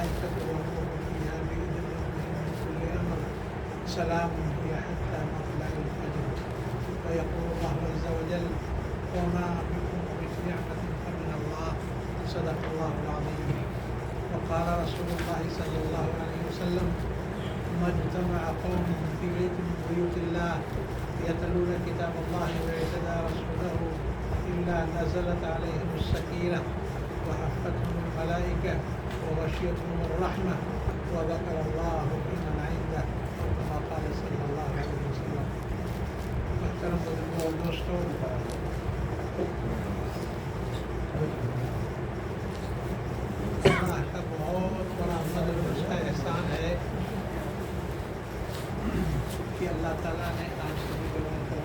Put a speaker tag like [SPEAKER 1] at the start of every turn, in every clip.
[SPEAKER 1] والملائكة والروح فيها بإذن ربهم من كل أمر سلام هي حتى مطلع الفجر. ويقول الله عز وجل وما بكم من نعمة فمن الله. صدق الله العظيم. وقال رسول الله صلى الله عليه وسلم ما اجتمع قوم في بيت من بيوت الله يتلون كتاب الله ويتدارسونه إلا نزلت عليهم السكينة وحفتهم الملائكة وغشيتهم الرحمة وذكر الله فيمن عنده كما قال صلى الله عليه وسلم. محترم بزرگوں اور دوستوں، اللہ کا بہت بڑا فضل اس کا احسان ہے کہ اللہ تعالیٰ نے آج سبھی لوگوں کو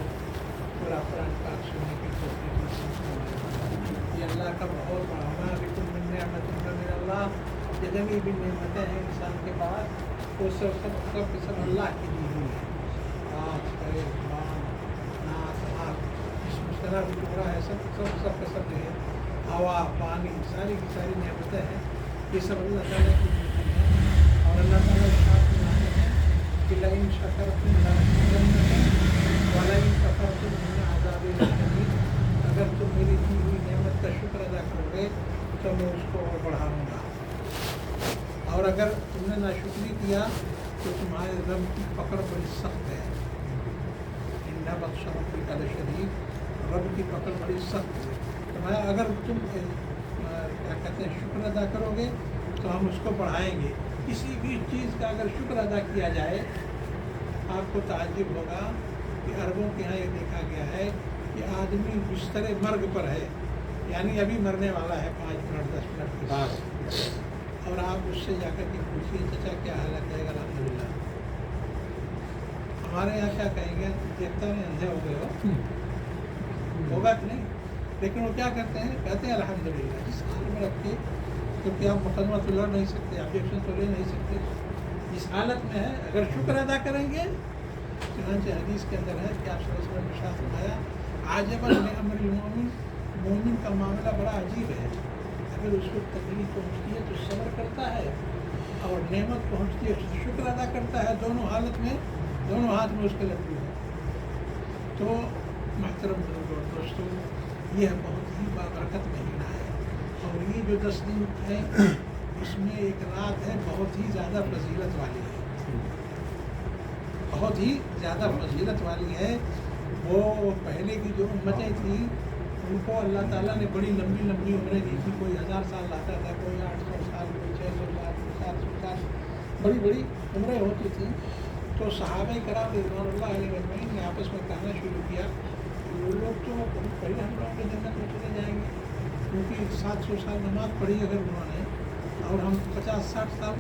[SPEAKER 1] پورا قرآن پاک سننے کی توفیق نصیب فرمائی. یہ اللہ کا بہت بڑا وما بکم من نعمت فمن اللہ. جتنی بھی نعمتیں ہیں انسان کے پاس وہ سب اللہ کی دی ہوئی ہے. آنکھ، کرے، زبان، ناک، آنکھ، اس مشترک بھی ٹکڑا ہے، سب کا سب جو ہے ہوا، پانی، ساری کی ساری نعمتیں ہیں. یہ سب اللہ تعالیٰ کی دی ہوئی ہیں. اور اللہ تعالیٰ ساتھ بنانے ہیں کہ لئن شکرتم لأزیدنکم ولئن کفرتم ان عذابی لشدید. اگر تم میری دی ہوئی نعمت کا شکر ادا کرو گے تو میں اس کو اور بڑھاؤں گا، اور اگر تم نے ناشکری کیا تو تمہارے رب کی پکڑ بڑی سخت ہے. ان بطش ربک لشدید. رب کی پکڑ بڑی سخت ہے. اگر تم کیا کہتے ہیں شکر ادا کرو گے تو ہم اس کو بڑھائیں گے. کسی بھی چیز کا اگر شکر ادا کیا جائے آپ کو تعجب ہوگا کہ عربوں کے یہاں یہ دیکھا گیا ہے کہ آدمی بستر مرگ پر ہے، یعنی ابھی مرنے والا ہے 5 منٹ 10 منٹ کے بعد، اور آپ اس سے جا کر کے پوچھیے چچا کیا حالت ہے؟ الحمدللہ. ہمارے یہاں کیا کہیں گے؟ دیکھتا نہیں اندھے ہو گئے ہو، ہوگا کہ نہیں؟ لیکن وہ کیا کرتے ہیں؟ کہتے ہیں الحمدللہ. جس حال میں رکھ کے، کیونکہ آپ مقدمہ تو لڑ نہیں سکتے، آبجیکشن تو لے نہیں سکتے. جس حالت میں ہے اگر شکر ادا کریں گے، چنانچہ حدیث کے اندر ہے کہ آپ صلی اللہ علیہ وسلم نے ارشاد فرمایا عاجبا لامر المؤمن. مومن کا معاملہ بڑا عجیب ہے. اگر اس کو تکلیف پہنچتی ہے تو صبر کرتا ہے، اور نعمت پہنچتی ہے تو شکر ادا کرتا ہے. دونوں حالت میں دونوں ہاتھ میں اس کے لگتی ہے. تو محترم بزرگوں اور دوستوں، یہ بہت ہی بابرکت مہینہ ہے. اور یہ جو 10 دن ہیں اس میں ایک رات ہے بہت ہی زیادہ فضیلت والی ہے، بہت ہی زیادہ فضیلت والی ہے. وہ پہلے کی جو امتیں تھیں ان کو اللہ تعالیٰ نے بڑی لمبی لمبی عمریں دی تھی. کوئی 1000 سال لاتا تھا، کوئی 800 سال، کوئی 600 سال، کوئی 700 سال، بڑی بڑی عمریں ہوتی تھیں. تو صحابہ کرام رضوان اللہ علیہ اجمعین نے آپس میں کہنا شروع کیا کہ وہ لوگ تو پہلے ہم لوگوں کے جنت میں چلے جائیں گے، کیونکہ 700 سال نماز پڑھی اگر انہوں نے، اور ہم 50-60 سال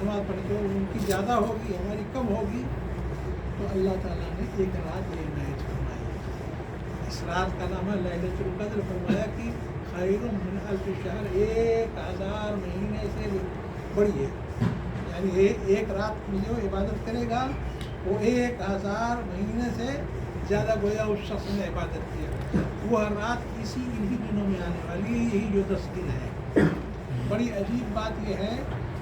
[SPEAKER 1] نماز پڑھی تو ان کی زیادہ ہوگی، ہماری کم ہوگی. تو اللہ تعالیٰ نے ایک رات یہ عنایت فرمائی. اس رات کا نام ہے لیلۃ القدر. فرمایا کہ خیر من الف شہر، 1000 مہینے سے بڑی ہے. یعنی ایک رات میں جو عبادت کرے گا وہ 1000 مہینے سے زیادہ گویا اس شخص نے عبادت کیا. وہ ہر رات انہی دنوں میں آنے والی ہے، یہی جو 10 دن ہے. بڑی عجیب بات یہ ہے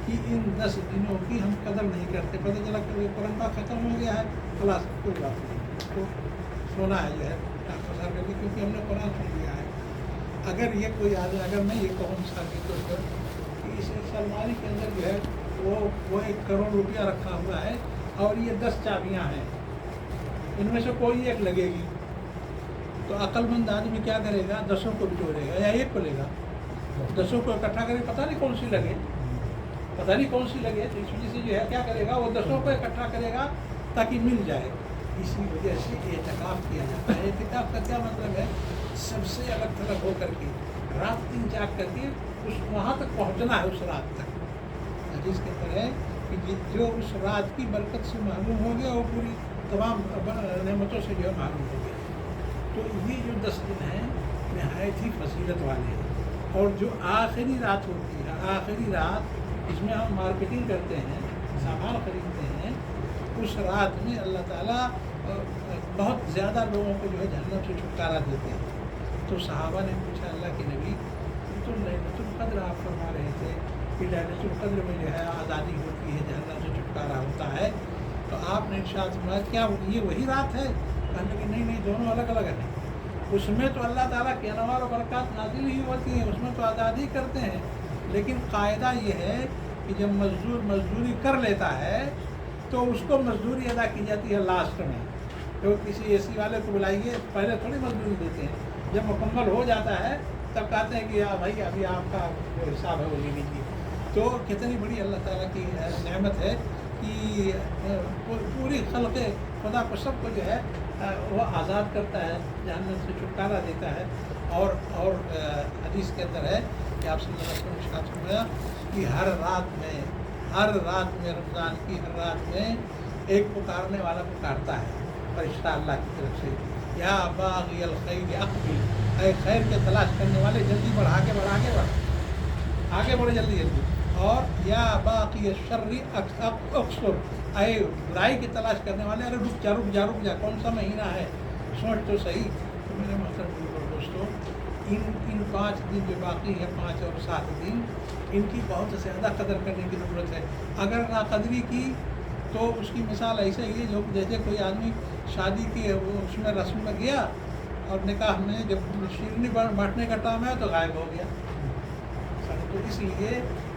[SPEAKER 1] کہ ان 10 دنوں کی ہم قدر نہیں کرتے. پتہ چلا کہ قرآن پاک ختم ہو گیا ہے، خلاص کوئی بات نہیں، تو سونا ہے جو ہے پسار کر کے، کیونکہ ہم نے قرآن سن لیا ہے. اگر یہ کوئی آدمی، اگر میں یہ کہوں مثال کے طور پر کہ اس الماری کے اندر جو ہے وہ 1 کروڑ روپیہ رکھا ہوا ہے اور یہ 10 چابیاں ہیں، ان میں سے کوئی ایک لگے گی، تو عقل مند آدمی کیا کرے گا؟ 10 کو بٹورے گا یا ایک کو لے گا؟ 10 کو اکٹھا کرے، پتہ نہیں کون سی لگے، تو اس وجہ سے جو ہے کیا کرے گا؟ وہ 10 کو اکٹھا کرے گا تاکہ مل جائے. اسی وجہ سے اعتکاف کیا جاتا ہے. اعتکاف کا کیا مطلب ہے؟ سب سے الگ تھلگ ہو کر کے رات دن جاگ کر کے وہاں تک پہنچنا ہے. اس رات تک حدیث کے اندر ہے کہ جو اس رات کی برکت سے محروم ہو گیا وہ پوری تمام نعمتوں سے جو ہے محروم ہو گیا. تو یہ جو 10 دن ہیں نہایت ہی فضیلت والے ہیں. اور جو آخری رات ہوتی ہے، آخری رات اس میں ہم مارکیٹنگ کرتے ہیں، سامان خریدتے ہیں، اس رات میں اللہ تعالیٰ بہت زیادہ لوگوں کو جو ہے جہنم سے چھٹکارا دیتے ہیں. تو صحابہ نے پوچھا اللہ کے نبی تو لیلۃ القدر آپ فرما رہے تھے کہ ليلۃ القدر میں جو ہے آزادی ہوتی ہے، جہنم سے چھٹکارا ہوتا ہے، تو آپ نے ارشاد فرمایا کیا یہ وہی رات ہے؟ کہنے لگے نہیں دونوں الگ الگ ہیں، اس میں تو اللہ تعالیٰ کے انوار و برکات نازل ہی ہوتی ہیں، اس میں تو آزادی کرتے ہیں، لیکن قاعدہ یہ ہے کہ جب مزدور مزدوری کر لیتا ہے تو اس کو مزدوری ادا کی جاتی ہے لاسٹ میں، تو کسی اے سی والے کو بلائیے پہلے تھوڑی مزدوری دیتے ہیں، جب مکمل ہو جاتا ہے تب کہتے ہیں کہ بھائی ابھی آپ کا جو حساب ہے وہ لے لیجیے۔ تو کتنی بڑی اللہ تعالیٰ کی نعمت ہے کہ پوری خلق خدا کو سب کو جو ہے وہ آزاد کرتا ہے، جہنم سے چھٹکارا دیتا ہے۔ اور حدیث کے اندر ہے کہ آپ صلی اللہ علیہ وسلم نے ارشاد فرمایا کہ ہر رات میں رمضان کی ہر رات میں ایک پکارنے والا پکارتا ہے فرشتہ اللہ کی طرف سے، یا باغی الخیر اقبل، اے خیر کے تلاش کرنے والے جلدی بڑھ، آگے بڑھے جلدی، اور یا باقی الشر اقصر، اے برائی کی تلاش کرنے والے ارے رک جا، کون سا مہینہ ہے سوچ تو صحیح۔ تو میرے محترم دوستوں، ان 5 دن جو باقی ہے، 5 اور 7 دن، ان کی بہت زیادہ قدر کرنے کی ضرورت ہے۔ اگر ناقدری کی تو اس کی مثال ایسے ہی ہے جیسے کوئی آدمی شادی کی وہ اس میں رسم میں گیا اور نکاح میں جب شیرنی بانٹنے کا ٹائم ہے تو غائب ہو گیا۔ تو اس لیے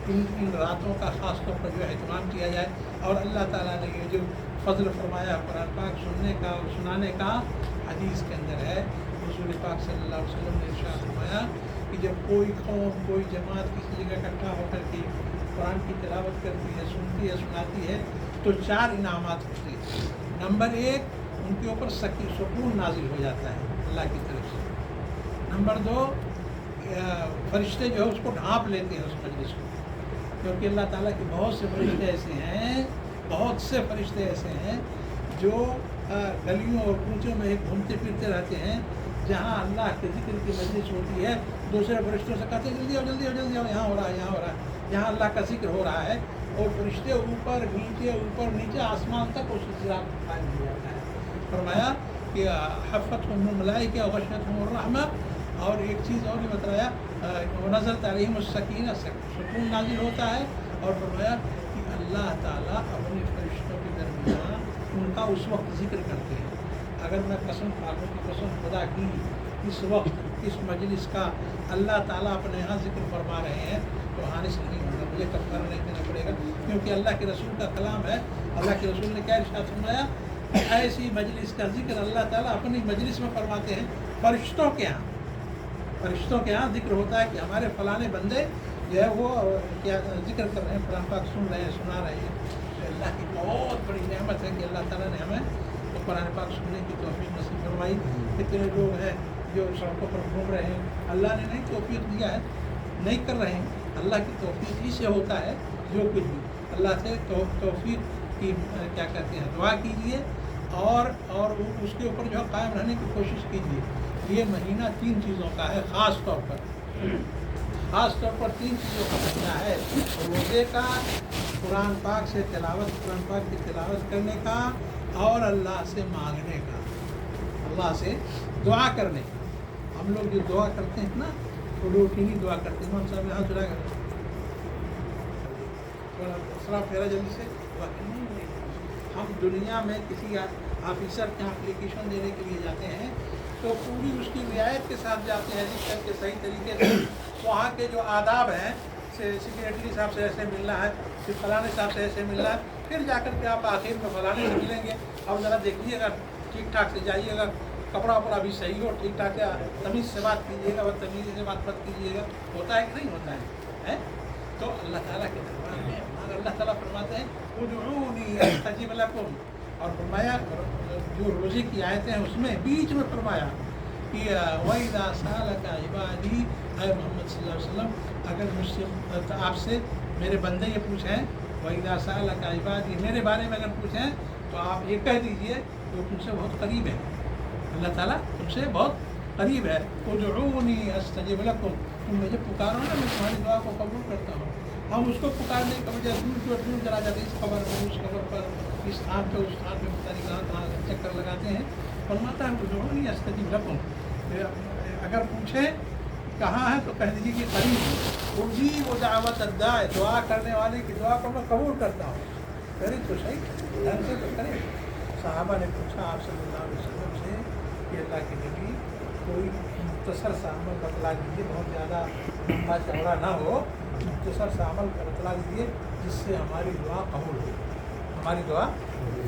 [SPEAKER 1] ان راتوں کا خاص طور پر جو اہتمام کیا جائے، اور اللہ تعالیٰ نے یہ جو فضل فرمایا قرآن پاک سننے کا اور سنانے کا، حدیث کے اندر ہے رسول پاک صلی اللہ علیہ وسلم نے ارشاد فرمایا کہ جب کوئی قوم کوئی جماعت کسی جگہ اکٹھا ہو کر کے قرآن کی تلاوت کرتی ہے، سنتی ہے، سناتی ہے تو 4 انعامات ہوتے ہیں۔ نمبر 1، ان کے اوپر سکون نازل ہو جاتا ہے اللہ کی طرف سے۔ نمبر 2، فرشتے جو ہے اس کو ڈھانپ لیتے ہیں اس مجلس کو، کیونکہ اللہ تعالیٰ کے بہت سے فرشتے ایسے ہیں جو گلیوں اور کوچوں میں گھومتے پھرتے رہتے ہیں، جہاں اللہ کے ذکر کی مجلس ہوتی ہے دوسرے فرشتوں سے کہتے ہیں جلدی آؤ، یہاں ہو رہا ہے، یہاں اللہ کا ذکر ہو رہا ہے، اور فرشتے اوپر نیچے آسمان تک اس سلسلہ قائم ہو جاتا ہے۔ فرمایا کہ حفتہم الملائکہ وغشیتہم الرحمہ، اور ایک چیز اور بھی بتایا، ونزلت علیہم السکینہ، سکون نازل ہوتا ہے، اور فرمایا کہ اللہ تعالیٰ اپنے فرشتوں کے درمیان ان کا اس وقت ذکر کرتے ہیں۔ اگر میں قسم کھاؤں کی قسم خدا کی اس وقت اس مجلس کا اللہ تعالیٰ اپنے یہاں ذکر فرما رہے ہیں تو حانس نہیں ہوگا، مجھے کفارہ نہیں دینا پڑے گا، کیونکہ اللہ کے رسول کا کلام ہے۔ اللہ کے رسول نے کیا ارشاد فرمایا؟ ایسی مجلس کا ذکر اللہ تعالیٰ اپنی مجلس میں فرماتے ہیں، فرشتوں کے یہاں ذکر ہوتا ہے کہ ہمارے فلانے بندے جو ہے وہ کیا ذکر کر رہے ہیں، قرآن پاک سن رہے ہیں، سنا رہے ہیں۔ تو اللہ کی بہت بڑی نعمت ہے کہ اللہ تعالیٰ نے ہمیں تو قرآن پاک سننے کی توفیق نصیب فرمائی۔ کتنے لوگ ہیں جو سڑکوں پر گھوم رہے ہیں، اللہ نے نہیں توفیق دیا ہے، نہیں کر رہے ہیں، اللہ کی توفیق ہی سے ہوتا ہے جو کچھ بھی۔ اللہ سے توفیق کی کیا کہتے ہیں دعا کیجیے، اور اس کے اوپر جو ہے قائم رہنے کی کوشش کیجیے۔ یہ مہینہ 3 چیزوں کا ہے، خاص طور پر 3 چیزوں کا مہینہ ہے: روزے کا، قرآن پاک سے تلاوت، قرآن پاک کی تلاوت کرنے کا، اور اللہ سے مانگنے کا، اللہ سے دعا کرنے کا۔ ہم لوگ جو دعا کرتے ہیں نا، وہ روٹینی دعا کرتے ہیں۔ صاحب یہاں چلا کر تھوڑا پھیرا جلدی سے دعا کریں۔ ہم دنیا میں کسی آفیسر کے اپلیکیشن دینے کے لیے جاتے ہیں تو پوری اس کی رعایت کے ساتھ جاتے ہیں، جس کر کے صحیح طریقے سے وہاں کے جو آداب ہیں، سیکریٹری صاحب سے ایسے ملنا ہے، پھر فلانے صاحب سے ایسے ملنا ہے، پھر جا کر کے آپ آخر میں فلانے سے ملیں گے۔ اب ذرا دیکھیے گا، ٹھیک ٹھاک سے جائیے گا، کپڑا وپڑا بھی صحیح ہو، ٹھیک ٹھاک سے تمیز سے بات کیجیے گا، بدتمیزی سے بات مت کیجیے گا۔ ہوتا ہے کہ نہیں ہوتا ہے؟ تو اللہ تعالیٰ کے دربار میں اللہ تعالیٰ فرماتے ہیں ادعونی استجب لکم، اور فرمایا جو روزے کی آیتیں ہیں اس میں بیچ میں فرمایا کہ وَإِذَا سَأَلَكَ عِبَادِي، اے محمد صلی اللہ علیہ وسلم اگر مجھ سے آپ سے میرے بندے یہ پوچھیں، وَإِذَا سَأَلَكَ عِبَادِي، میرے بارے میں اگر پوچھیں تو آپ یہ کہہ دیجئے کہ وہ تم سے بہت قریب ہے، اللہ تعالیٰ تم سے بہت قریب ہے۔ ادعونی استجب لکم، تم مجھے پکارو نا، میں تمہاری دعا کو قبول کرتا ہوں۔ ہم اس کو پکارنے کی وجہ دور چلا جاتے ہیں، اس خبر پر اس خبر پر، اس آن پہ اس آن پہ پتہ نہیں کہاں چکر لگاتے ہیں۔ فرماتا ہے ادعونی استجب لکم، اگر پوچھیں کہاں ہے تو کہہ دیجیے کہ قریب اجیب دعوت الداع، دعا کرنے والے کی دعا کو میں قبول کرتا ہوں. کرے تو صحیح ڈھنگ سے تو کرے. صحابہ نے پوچھا آپ صلی اللہ علیہ وسلم سے کہ اللہ کے نبی کوئی مختصر سا عمل بتلا دیجیے، بہت زیادہ لمبا چوڑا نہ ہو، مختصر سا عمل بتلا دیجیے جس سے ہماری دعا قبول ہو. ہماری دعا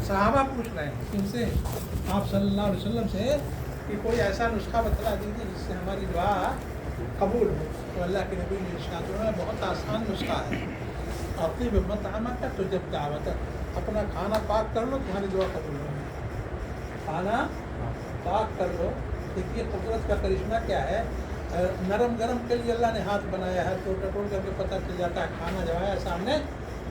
[SPEAKER 1] صحابہ پوچھ رہے ہیں ان سے آپ صلی اللہ علیہ وسلم سے کہ کوئی ایسا نسخہ بتلا دیجیے جس سے ہماری دعا قبول ہو. تو اللہ کے نبی نے ارشاد فرمایا بہت آسان نسخہ ہے. اطیب مطعمک تو جب دعوت، اپنا کھانا پاک کر لو تمہاری دعا قبول ہوگی. کھانا پاک کر لو. دیکھیے قدرت کا کرشمہ کیا ہے. نرم گرم کے لیے اللہ نے ہاتھ بنایا ہے، تو ٹٹول کر کے پتہ چل جاتا ہے. کھانا جو ہے سامنے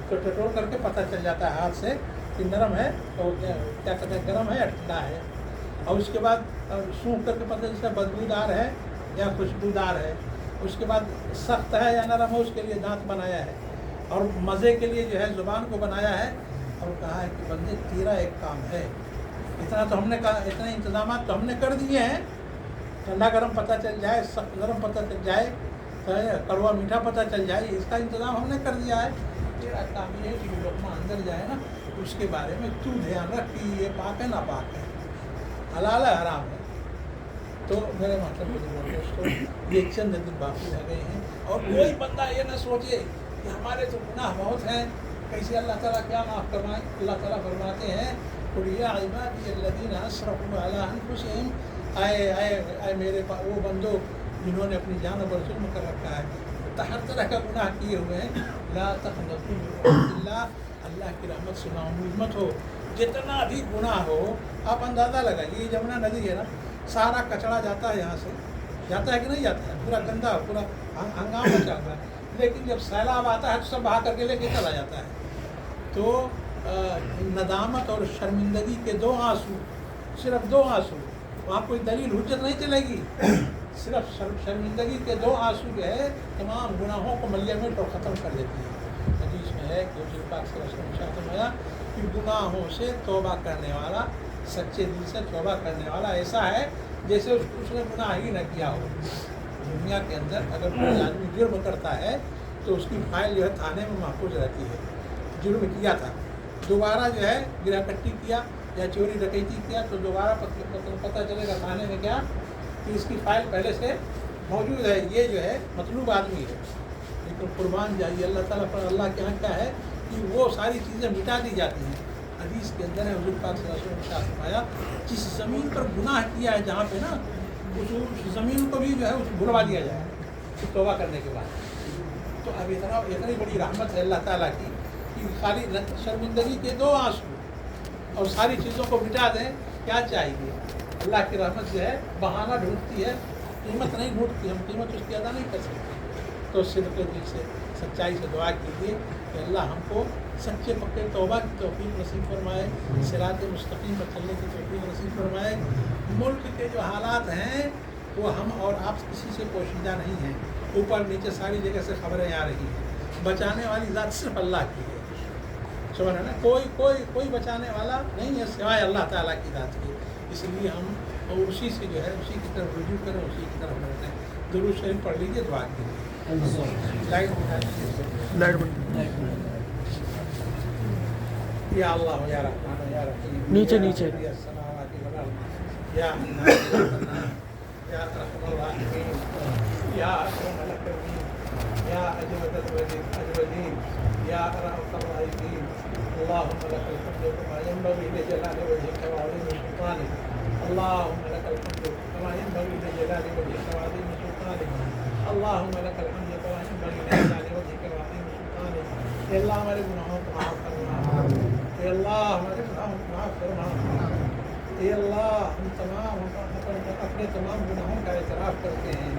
[SPEAKER 1] تو ٹٹول کر کے پتہ چل جاتا ہے ہاتھ سے کہ نرم ہے تو کیا کہتے ہیں گرم ہے یا ٹھنڈا ہے. اور اس کے بعد سونکھ کر کے پتہ چلتا ہے بدبودار ہے یا خوشبودار ہے. اس کے بعد سخت ہے یا نرم ہے اس کے لیے دانت بنایا ہے. اور مزے کے لیے جو ہے زبان کو بنایا ہے. اور کہا ہے کہ بندے تیرا ایک کام ہے. اتنا تو ہم نے کہا، اتنے انتظامات تو ہم نے کر دیے ہیں. ٹھنڈا گرم پتہ چل جائے، سخت گرم پتہ چل جائے، کڑوا میٹھا پتہ چل جائے، اس کا انتظام ہم نے کر دیا ہے. تیرا کام یہ ہے کہ لقمہ اندر جائے نا اس کے بارے میں تو دھیان رکھ کہ یہ پاک ہے نہ پاک ہے، حلال ہے حرام ہے. تو میرے محترم دوستوں یہ چند دن باقی رہ گئے ہیں اور کوئی بندہ یہ نہ سوچے کہ ہمارے تو گناہ بہت ہیں، کیسے اللہ تعالیٰ کیا معاف کروائیں. اللہ تعالیٰ فرماتے ہیں قل یا عبادی الذین اسرفوا علی انفسہم، اے میرے وہ بندو جنہوں نے اپنی جان پر ظلم کر رکھا ہے، ہر طرح کا گناہ کیے ہوئے ہیں، لا تقنطوا من رحمۃ اللہ، اللہ کی رحمت سے ناامید مت ہو. جتنا بھی گناہ ہو آپ اندازہ لگائیے. یہ جمنا ندی ہے نا، سارا کچڑا جاتا ہے یہاں سے، جاتا ہے کہ نہیں جاتا ہے؟ پورا گندا، پورا ہنگامہ مچا ہوا ہے. لیکن جب سیلاب آتا ہے تو سب بہا کر کے لے کے چلا جاتا ہے. تو ندامت اور شرمندگی کے دو آنسو، صرف دو آنسو، وہاں کوئی دلیل حجت نہیں چلے گی. صرف شرمندگی کے دو آنسو جو ہے تمام گناہوں کو ملیمٹ اور ختم کر دیتی ہے. حدیث میں ہے کہ حضور پاک صلی اللہ علیہ وسلم نے فرمایا کہ گناہوں سے توبہ کرنے والا، سچے دل سے توبہ کرنے والا ایسا ہے جیسے اس نے گناہ ہی نہ کیا ہو. دنیا کے اندر اگر کوئی آدمی جرم کرتا ہے تو اس کی فائل جو ہے تھانے میں محفوظ رہتی ہے. جرم کیا تھا، دوبارہ جو ہے گرا کٹی کیا یا چوری ڈکیتی کیا تو دوبارہ پتہ چلے گا تھانے میں کیا کہ اس کی فائل پہلے سے موجود ہے. یہ جو ہے مطلوب آدمی ہے. لیکن قربان جائیے اللہ تعالیٰ پر، اللہ کے یہاں کیا ہے کہ وہ ساری چیزیں مٹا دی جاتی ہیں. حدیث کے اندر ہے حضور پاک صلی اللہ علیہ وسلم نے فرمایا جس زمین پر گناہ کیا ہے جہاں پہ نا اس زمین کو بھی جو ہے اس بھروا دیا جائے توبہ کرنے کے بعد. تو اب اتنی بڑی رحمت ہے اللہ تعالیٰ کی کہ خالی شرمندگی کے دو آنسو اور ساری چیزوں کو مٹا دیں. کیا چاہیے؟ اللہ کی رحمت جو ہے بہانہ ڈھونڈتی ہے، قیمت نہیں ڈھونڈتی. ہم قیمت اس کی ادا نہیں کر سکتے. تو صدق دل سے سچائی سے دعا کیجیے کہ اللہ ہم کو سچے پکے توبہ کی توفیق نصیب فرمائے، صراط مستقیم پر چلنے کی توفیق نصیب فرمائے. ملک کے جو حالات ہیں وہ ہم اور آپ کسی سے پوشیدہ نہیں ہیں. اوپر نیچے ساری جگہ سے خبریں آ رہی ہیں. بچانے والی ذات صرف اللہ کی ہے. سمجھ رہے نا، کوئی بچانے والا نہیں ہے سوائے اللہ تعالیٰ کی ذات کی. اس لیے ہم اسی سے جو ہے اسی کی طرف رجوع کریں، اسی کی طرف لوٹیں. درود شریف پڑھ لیجیے، دعا کیجیے. لائٹ یا اللہ یا رحمان یا رحیم
[SPEAKER 2] نیچے
[SPEAKER 1] یا ارحم الراحمین یا اکرم الاکرمین یا اجود الاجودین یا ارحم الراحمین. اللهم لك الحمد كما ينبغي لجلال وجهك وعظيم سلطانك. اللهم لك الحمد كما ينبغي لجلال وجهك وعظيم سلطانك. اللهم لك الحمد كما ينبغي لجلال وجهك وعظيم سلطانك. اے اللہ ہمارے گناہوں کو معاف فرما. اے اللہ ہمارے گناہوں کو معاف فرما. اے اللہ ہم تمام اپنے تمام گناہوں کا اعتراف کرتے ہیں.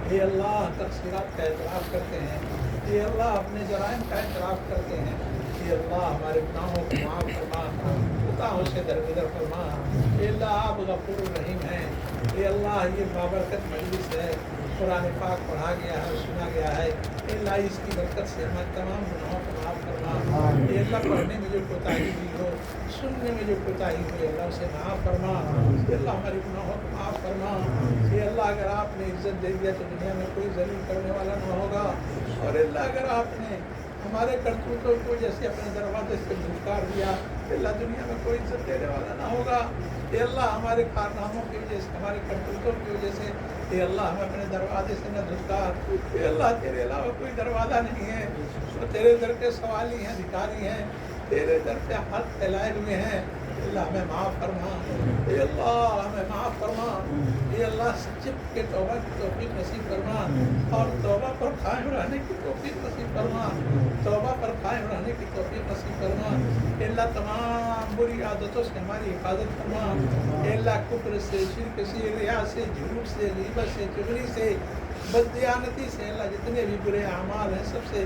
[SPEAKER 1] اے اللہ تقصیرات کا اعتراف کرتے ہیں. اے اللہ اپنے جرائم کا اعتراف کرتے ہیں. اے اللہ ہمارے گناہوں کو معاف فرما، خطاؤں سے درگزر فرما. اے اللہ آپ غفور الرحیم ہیں. اے اللہ یہ بابرکت مجلس ہے، قرآن پاک پڑھا گیا ہے، سنا گیا ہے. اے اللہ اس کی برکت سے ہمارے تمام گناہوں کو معاف فرما. اے اللہ پڑھنے میں جو کوتاہی ہوئی ہو، سننے میں جو کوتاہی ہوئی، اللہ اسے معاف فرما، اللہ ہمارے گناہوں کو معاف فرما۔ یہ اللہ اگر آپ نے عزت دے دیا تو دنیا میں کوئی ذلیل کرنے والا نہ ہوگا، اور اللہ اگر آپ نے ہمارے کرتوتوں کو جیسے اپنے دروازے سے دھتکار دیا، اللہ دنیا میں کوئی عزت دینے والا نہ ہوگا۔ اے اللہ ہمارے کارناموں کی وجہ سے، ہمارے کرتوتوں کی وجہ سے اے اللہ ہمیں اپنے دروازے سے نہ دھتکار۔ اے اللہ تیرے علاوہ کوئی دروازہ نہیں ہے، تو تیرے در کے سوالی ہیں، بھکاری ہیں، تیرے در پہ ہاتھ پھیلائے ہوئے ہیں۔ اے اللہ ہمیں معاف فرما، اے اللہ ہمیں معاف فرما، اے اللہ سچے کے توبہ کی توفیق نصیب فرما، اور توبہ پر قائم رہنے کی توفیق نصیب فرما، توبہ پر قائم رہنے کی توفیق نصیب فرما۔ اے اللہ تمام بری عادتوں سے ہماری حفاظت فرما، اے اللہ کفر سے، شرک سے، ریا سے، جھوٹ سے، غیبت سے، چغلی سے، بددیانتی سے، اللہ جتنے بھی برے اعمال ہیں سب سے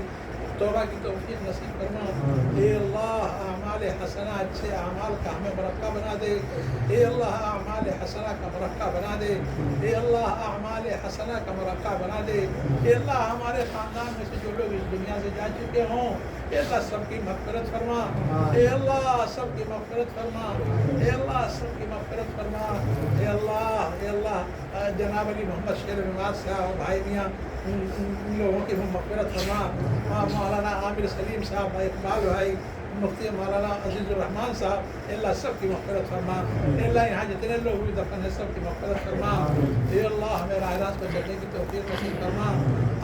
[SPEAKER 1] توبہ کی توفیق نصیب فرما۔ اے اللہ اعمال حسنہ، اچھے اعمال کا ہمیں مرقع بنا دے، اے اللہ اعمال حسنہ کا مرقع بنا دے، اے اللہ اعمال حسنہ کا مرقع بنا دے۔ اے اللہ ہمارے خاندان میں سے جو لوگ اس دنیا سے جا چکے ہوں، اے اللہ سب کی مغفرت فرما، اے اللہ سب کی مغفرت فرما، اے اللہ سب کی مغفرت فرما۔ اے اللہ جناب علی محمد شیر نواز صاحب بھائی میاں ان لوگوں کی مغفرت فرما، مولانا عامر سلیم صاحب، اقبال بھائی، مفتی مولانا عزیز الرحمان صاحب، اے اللہ سب کی مغفرت فرما۔ اے اللہ یہاں جتنے لوگ بھی دفن ہیں سب کی مغفرت فرما۔ اے اللہ ہمیں راہ راست پر چلنے کی توفیق نصیب فرما،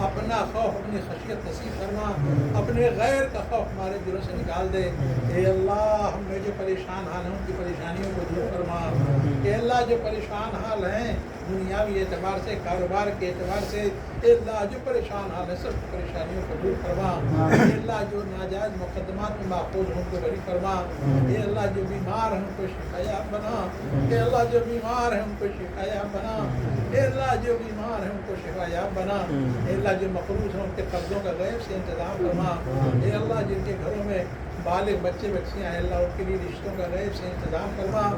[SPEAKER 1] اپنا خوف، اپنی خشیت نصیب فرما، اپنے غیر کا خوف ہمارے دلوں سے نکال دے۔ اے اللہ ہم میں جو پریشان حال ہیں ان کی پریشانیوں کو دور فرما۔ اے اللہ جو پریشان حال ہیں دنیاوی اعتبار سے، کاروبار کے اعتبار سے، اے اللہ جو پریشان حال ہے سب پریشانیوں کو دور فرما۔ اے اللہ جو ناجائز مقدمات میں ماخوذ ہیں ان کو بری فرما۔ اے اللہ جو بیمار ہیں ان کو شفایاب بنا، اے اللہ جو بیمار ہیں ان کو شفایاب بنا، اے اللہ جو بیمار ہیں ان کو شفایاب بنا۔ اے اللہ جو مقروض ہیں ان کے قرضوں کا غیب سے انتظام فرما۔ اے اللہ جن کے گھروں میں بالغ بچے بچیاں ہیں اللہ ان کے لیے رشتوں کا غیب سے انتظام فرما۔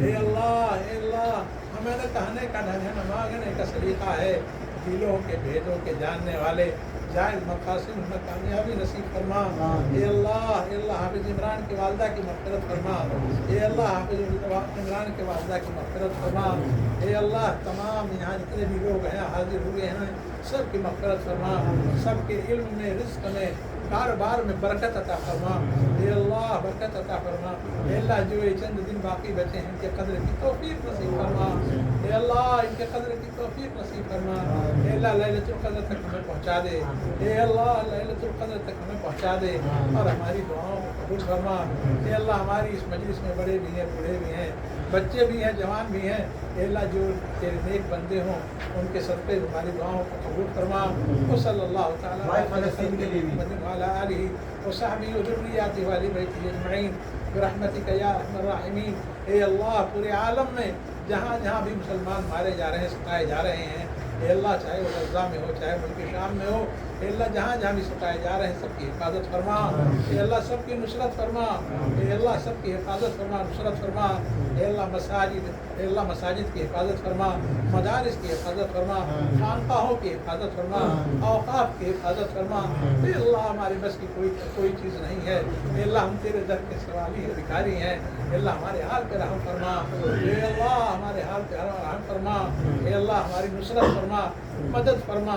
[SPEAKER 1] اے اللہ ہمیں نہ کہنے کا ڈھنگ ہے نہ مانگنے کا سلیقہ ہے، دلوں کے بھیدوں کے جاننے والے، جائز مقاصد میں کامیابی نصیب فرما۔ اے اللہ حافظ عمران کی والدہ کی مغفرت فرما، اے اللہ حافظ عمران کے والدہ کی مغفرت فرما۔ اے اللہ تمام یہاں جتنے بھی لوگ ہیں حاضر ہوئے ہیں سب کی مغفرت فرما، سب کے علم میں، رزق میں، کاروبار میں برکت عطا فرما۔ اے اللہ برکت عطا فرما۔ اے اللہ جو یہ چند دن باقی بچے ہیں ان کے قدر کی توفیق نصیب فرما۔ اے اللہ ان کے قدر کی توفیق نصیب فرما۔ اے اللہ لیلۃ القدر تک ہمیں پہنچا دے، اے اللہ لیلۃ القدر تک ہمیں پہنچا دے اور ہماری دعاؤں کو قبول فرما۔ اے اللہ ہماری اس مجلس میں بڑے بھی ہیں، بوڑھے بھی ہیں، بچے بھی ہیں، جوان بھی ہیں، اے اللہ جو تیرے نیک بندے ہوں ان کے صدقے ہماری دعاؤں کو قبول فرما۔ وصلی اللہ تعالیٰ علیہ وعلی آلہ وصحبہ وذریاتہ وآل بیتہ اجمعین برحمتک یا ارحم الراحمین۔ اے اللہ پورے عالم میں جہاں جہاں بھی مسلمان مارے جا رہے ہیں، ستائے جا رہے ہیں، اے اللہ چاہے وہ غزہ میں ہو چاہے ملک شام میں ہو، اے اللہ جہاں جہاں بھی ستائے جا رہے ہیں سب کی حفاظت فرما۔ اے اللہ سب کی نصرت فرما، اے اللہ سب کی حفاظت فرما، نصرت فرما۔ اے اللہ مساجد کی حفاظت فرما، مدارس کی حفاظت فرما، خانقاہوں کی حفاظت فرما، اوقاف کی حفاظت فرما۔ اے اللہ ہمارے بس کی کوئی چیز نہیں ہے، اے اللہ ہم تیرے در کے سوالی ہیں، بھکاری ہیں، اے اللہ ہمارے حال پہ رحم فرما، اے اللہ ہمارے حال پہ رحم فرما، اے اللہ ہماری نصرت فرما، مدد فرما۔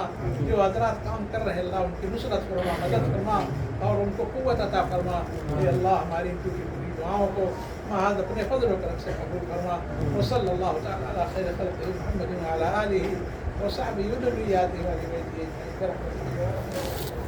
[SPEAKER 1] جو حضرات کام کر رہے ہیں اللہ ان کی نصرت فرما، مدد فرما اور ان کو قوت عطا فرما۔ اے اللہ ہماری ان کی پوری دعاؤں کو محض اپنے فضل و کرم سے قبول فرما۔ وصلی اللہ تعالیٰ علی خیر خلقہ محمد وعلی آلہ وصحبہ وذریاتہ وآل بیتہ اجمعین۔